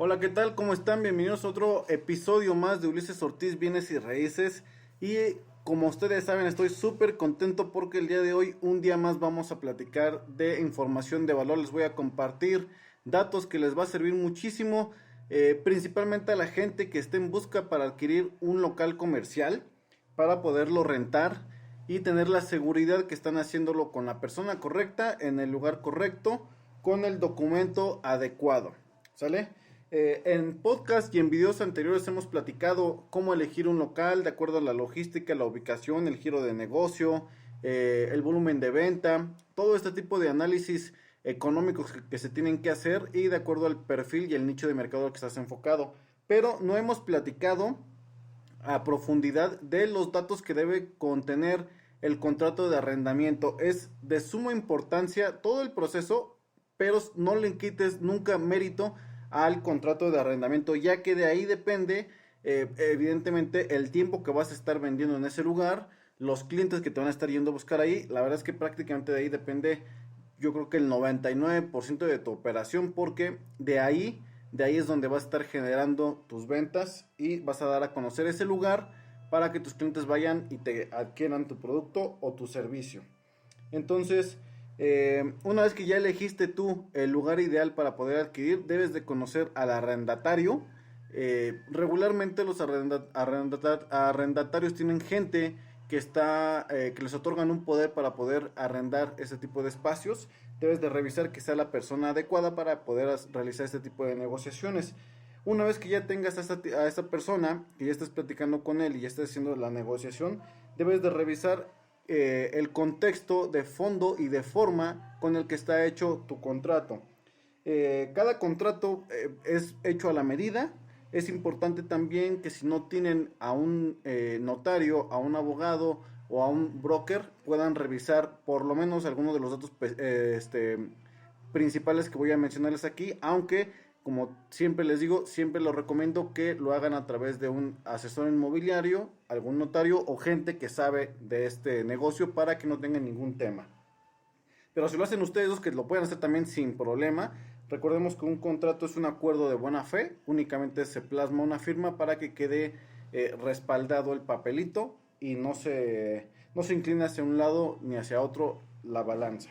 Hola, ¿qué tal? ¿Cómo están? Bienvenidos a otro episodio más de Ulises Ortiz Bienes y Raíces. Y como ustedes saben, estoy súper contento porque el día de hoy, un día más, vamos a platicar de información de valor. Les voy a compartir datos que les va a servir muchísimo, principalmente a la gente que esté en busca para adquirir un local comercial, para poderlo rentar y tener la seguridad que están haciéndolo con la persona correcta, en el lugar correcto, con el documento adecuado. ¿Sale? En podcast y en videos anteriores hemos platicado cómo elegir un local de acuerdo a la logística, la ubicación, el giro de negocio, el volumen de venta, todo este tipo de análisis económicos que se tienen que hacer y de acuerdo al perfil y el nicho de mercado al que estás enfocado. Pero no hemos platicado a profundidad de los datos que debe contener el contrato de arrendamiento. Es de suma importancia todo el proceso, pero no le quites nunca mérito al contrato de arrendamiento, ya que de ahí depende evidentemente el tiempo que vas a estar vendiendo en ese lugar, los clientes que te van a estar yendo a buscar ahí. La verdad es que prácticamente de ahí depende, yo creo que el 99% de tu operación, porque de ahí es donde vas a estar generando tus ventas y vas a dar a conocer ese lugar para que tus clientes vayan y te adquieran tu producto o tu servicio. Entonces, una vez que ya elegiste tú el lugar ideal para poder adquirir, debes de conocer al arrendatario. Regularmente los arrendatarios tienen gente que les otorgan un poder para poder arrendar ese tipo de espacios. Debes de revisar que sea la persona adecuada para poder realizar este tipo de negociaciones. Una vez que ya tengas a esta persona, que ya estés platicando con él y ya estés haciendo la negociación, debes de revisar el contexto de fondo y de forma con el que está hecho tu contrato. Cada contrato es hecho a la medida. Es importante también que si no tienen a un notario, a un abogado o a un broker, puedan revisar por lo menos algunos de los datos principales que voy a mencionarles aquí, aunque como siempre les digo, siempre lo recomiendo que lo hagan a través de un asesor inmobiliario, algún notario o gente que sabe de este negocio para que no tengan ningún tema. Pero si lo hacen ustedes dos, que lo pueden hacer también sin problema. Recordemos que un contrato es un acuerdo de buena fe, únicamente se plasma una firma para que quede respaldado el papelito y no se inclina hacia un lado ni hacia otro la balanza.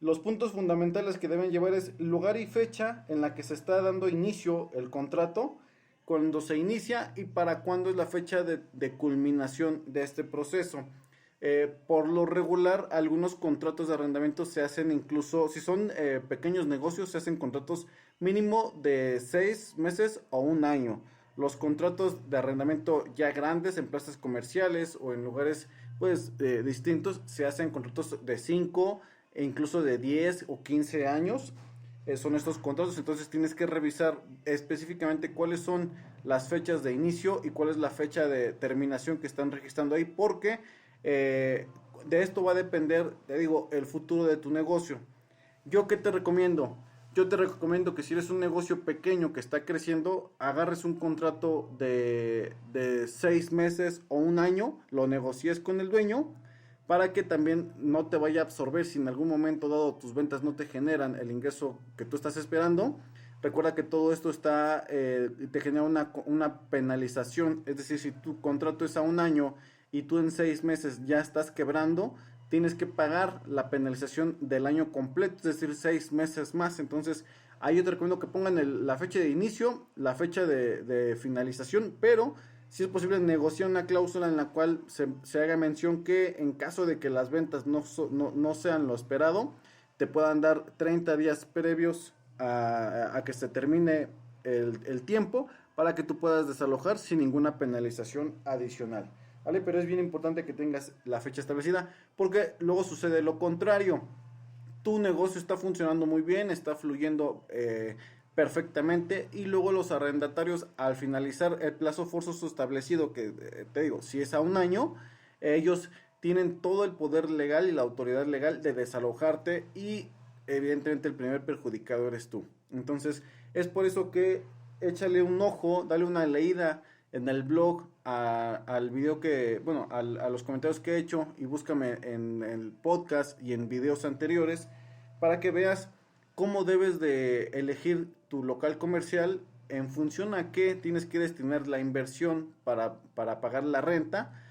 Los puntos fundamentales que deben llevar es lugar y fecha en la que se está dando inicio el contrato, cuando se inicia y para cuándo es la fecha de culminación de este proceso. Por lo regular, algunos contratos de arrendamiento se hacen incluso, si son pequeños negocios, se hacen contratos mínimo de 6 meses o un año. Los contratos de arrendamiento ya grandes en plazas comerciales o en lugares pues distintos se hacen contratos de 5 e incluso de 10 o 15 años. Son estos contratos, entonces tienes que revisar específicamente cuáles son las fechas de inicio y cuál es la fecha de terminación que están registrando ahí, porque de esto va a depender, te digo, el futuro de tu negocio. ¿Yo qué te recomiendo? Yo te recomiendo que si eres un negocio pequeño que está creciendo, agarres un contrato de 6 meses o un año, lo negocies con el dueño para que también no te vaya a absorber si en algún momento dado tus ventas no te generan el ingreso que tú estás esperando. Recuerda que todo esto te genera una penalización, es decir, si tu contrato es a un año y tú en 6 meses ya estás quebrando, tienes que pagar la penalización del año completo, es decir, 6 meses más. Entonces, ahí yo te recomiendo que pongan la fecha de inicio, la fecha de finalización, pero si es posible negociar una cláusula en la cual se haga mención que en caso de que las ventas no sean lo esperado, te puedan dar 30 días previos a que se termine el tiempo para que tú puedas desalojar sin ninguna penalización adicional. ¿Vale? Pero es bien importante que tengas la fecha establecida porque luego sucede lo contrario. Tu negocio está funcionando muy bien, está fluyendo perfectamente y luego los arrendatarios al finalizar el plazo forzoso establecido, que te digo, si es a un año, ellos tienen todo el poder legal y la autoridad legal de desalojarte y evidentemente el primer perjudicado eres tú. Entonces es por eso que échale un ojo, dale una leída en el blog al video a los comentarios que he hecho y búscame en el podcast y en videos anteriores para que veas cómo debes de elegir tu local comercial en función a qué tienes que destinar la inversión para pagar la renta,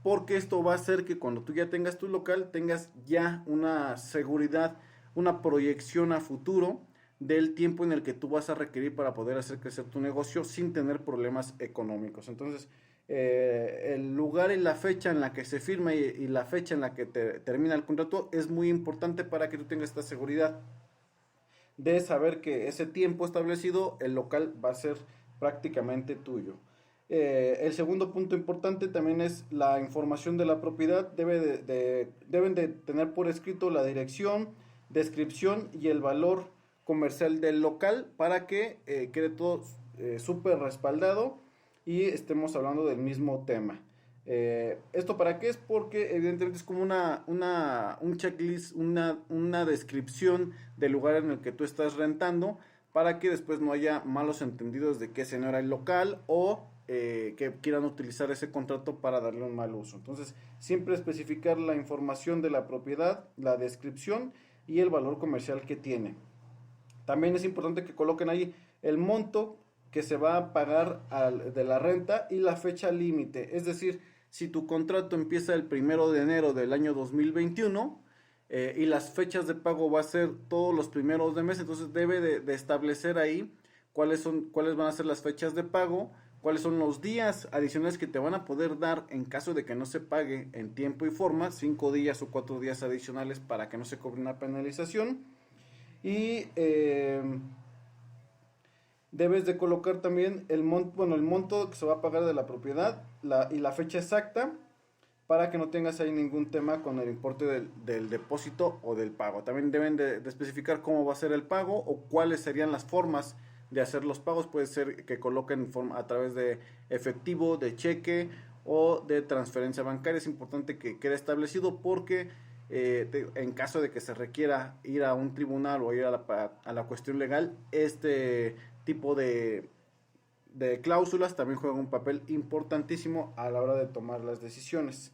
porque esto va a hacer que cuando tú ya tengas tu local tengas ya una seguridad, una proyección a futuro del tiempo en el que tú vas a requerir para poder hacer crecer tu negocio sin tener problemas económicos. Entonces, el lugar y la fecha en la que se firma y la fecha en la que termina el contrato es muy importante para que tú tengas esta seguridad de saber que ese tiempo establecido el local va a ser prácticamente tuyo. El segundo punto importante también es la información de la propiedad. Deben de tener por escrito la dirección, descripción y el valor comercial del local para que quede todo súper respaldado y estemos hablando del mismo tema. ¿Esto para qué es? Porque evidentemente es como un checklist, una descripción del lugar en el que tú estás rentando para que después no haya malos entendidos de que ese no era el local o que quieran utilizar ese contrato para darle un mal uso. Entonces, siempre especificar la información de la propiedad, la descripción y el valor comercial que tiene. También es importante que coloquen ahí el monto que se va a pagar de la renta y la fecha límite. Es decir, si tu contrato empieza el 1 de enero del año 2021 y las fechas de pago va a ser todos los primeros de mes, entonces debe de establecer ahí cuáles van a ser las fechas de pago, cuáles son los días adicionales que te van a poder dar en caso de que no se pague en tiempo y forma, 5 días o 4 días adicionales para que no se cobre una penalización. Y debes de colocar también el monto que se va a pagar de la propiedad y la fecha exacta para que no tengas ahí ningún tema con el importe del depósito o del pago. También deben de especificar cómo va a ser el pago o cuáles serían las formas de hacer los pagos. Puede ser que coloquen a través de efectivo, de cheque o de transferencia bancaria. Es importante que quede establecido porque en caso de que se requiera ir a un tribunal o ir a la cuestión legal, este tipo de cláusulas también juegan un papel importantísimo a la hora de tomar las decisiones.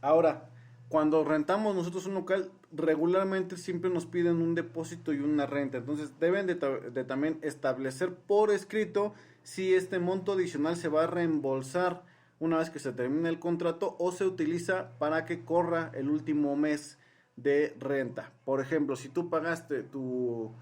Ahora, cuando rentamos nosotros un local, regularmente siempre nos piden un depósito y una renta. Entonces deben de también establecer por escrito si este monto adicional se va a reembolsar una vez que se termine el contrato o se utiliza para que corra el último mes de renta. Por ejemplo, si tú pagaste tu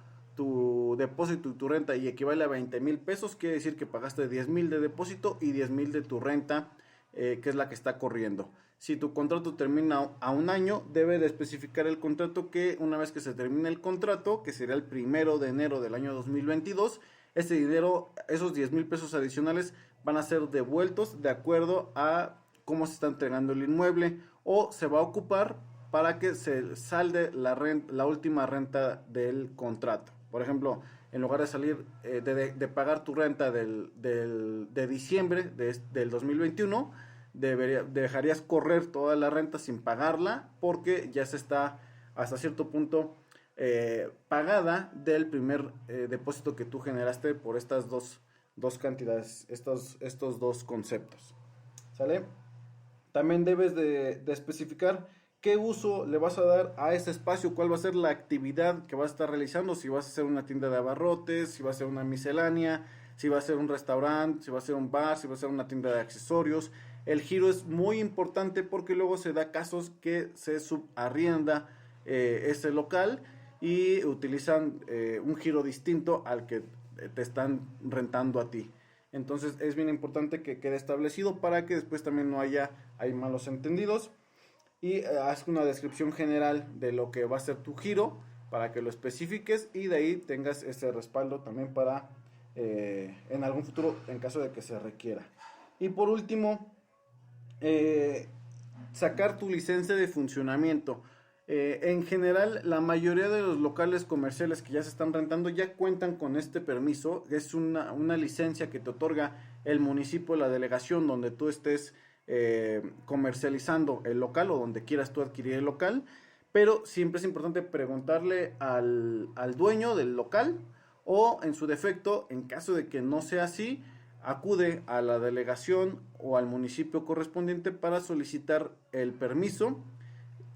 depósito y tu renta y equivale a 20,000 pesos, quiere decir que pagaste 10,000 de depósito y 10,000 de tu renta, que es la que está corriendo. Si tu contrato termina a un año, debe de especificar el contrato que una vez que se termine el contrato, que sería el 1 de enero del año 2022, ese dinero, esos 10,000 pesos adicionales van a ser devueltos de acuerdo a cómo se está entregando el inmueble o se va a ocupar para que se salde la última renta del contrato. Por ejemplo, en lugar de salir de pagar tu renta de diciembre del 2021, dejarías correr toda la renta sin pagarla porque ya se está hasta cierto punto pagada del primer depósito que tú generaste por estas dos cantidades, estos dos conceptos. ¿Sale? También debes de especificar qué uso le vas a dar a ese espacio, cuál va a ser la actividad que vas a estar realizando, si vas a hacer una tienda de abarrotes, si va a ser una miscelánea, si va a ser un restaurante, si va a ser un bar, si va a ser una tienda de accesorios. El giro es muy importante porque luego se da casos que se subarrienda ese local y utilizan un giro distinto al que te están rentando a ti. Entonces es bien importante que quede establecido para que después también no haya malos entendidos. Y haz una descripción general de lo que va a ser tu giro para que lo especifiques y de ahí tengas ese respaldo también para en algún futuro en caso de que se requiera. Y por último, sacar tu licencia de funcionamiento. En general, la mayoría de los locales comerciales que ya se están rentando ya cuentan con este permiso. Es una licencia que te otorga el municipio, la delegación donde tú estés comercializando el local o donde quieras tú adquirir el local, pero siempre es importante preguntarle al dueño del local o en su defecto, en caso de que no sea así, acude a la delegación o al municipio correspondiente para solicitar el permiso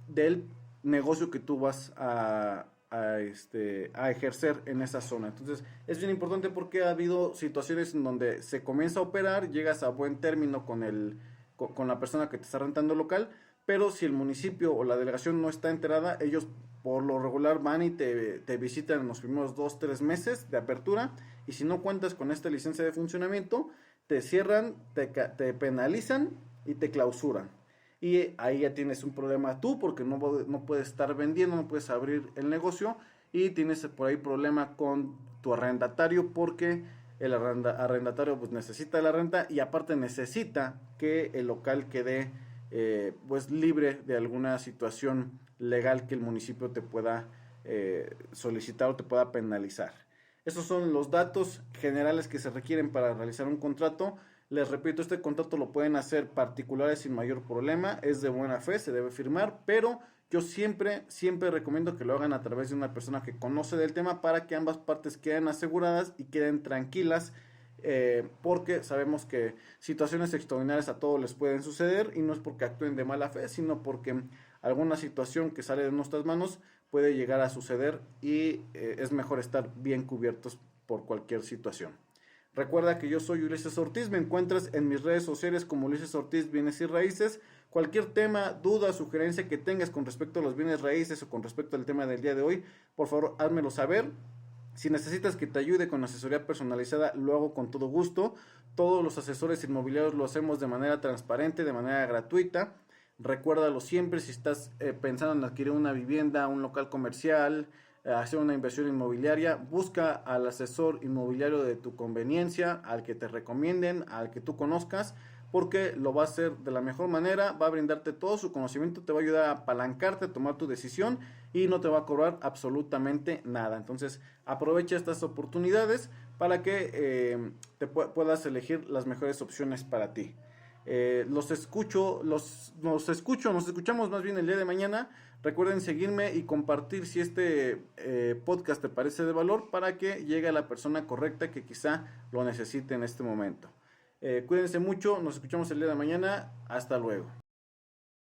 del negocio que tú vas a a ejercer en esa zona. Entonces es bien importante porque ha habido situaciones en donde se comienza a operar, llegas a buen término con la persona que te está rentando el local, pero si el municipio o la delegación no está enterada, ellos por lo regular van y te visitan en los primeros 2, 3 meses de apertura, y si no cuentas con esta licencia de funcionamiento, te cierran, te penalizan y te clausuran. Y ahí ya tienes un problema tú porque no puedes estar vendiendo, no puedes abrir el negocio, y tienes por ahí problema con tu arrendatario porque el arrendatario pues necesita la renta, y aparte necesita que el local quede pues libre de alguna situación legal que el municipio te pueda solicitar o te pueda penalizar. Esos son los datos generales que se requieren para realizar un contrato. Les repito, este contrato lo pueden hacer particulares sin mayor problema, es de buena fe, se debe firmar, pero yo siempre recomiendo que lo hagan a través de una persona que conoce del tema para que ambas partes queden aseguradas y queden tranquilas, porque sabemos que situaciones extraordinarias a todos les pueden suceder, y no es porque actúen de mala fe, sino porque alguna situación que sale de nuestras manos puede llegar a suceder, y es mejor estar bien cubiertos por cualquier situación. Recuerda que yo soy Ulises Ortiz, me encuentras en mis redes sociales como Ulises Ortiz Bienes y Raíces. Cualquier tema, duda, sugerencia que tengas con respecto a los bienes raíces o con respecto al tema del día de hoy, por favor házmelo saber. Si necesitas que te ayude con asesoría personalizada, lo hago con todo gusto. Todos los asesores inmobiliarios lo hacemos de manera transparente, de manera gratuita. Recuérdalo siempre, si estás pensando en adquirir una vivienda, un local comercial, hacer una inversión inmobiliaria, busca al asesor inmobiliario de tu conveniencia, al que te recomienden, al que tú conozcas, porque lo va a hacer de la mejor manera, va a brindarte todo su conocimiento, te va a ayudar a apalancarte, a tomar tu decisión, y no te va a cobrar absolutamente nada. Entonces aprovecha estas oportunidades para que puedas elegir las mejores opciones para ti. Nos escuchamos más bien el día de mañana. Recuerden seguirme y compartir si este podcast te parece de valor, para que llegue a la persona correcta que quizá lo necesite en este momento. Cuídense mucho, nos escuchamos el día de mañana. Hasta luego.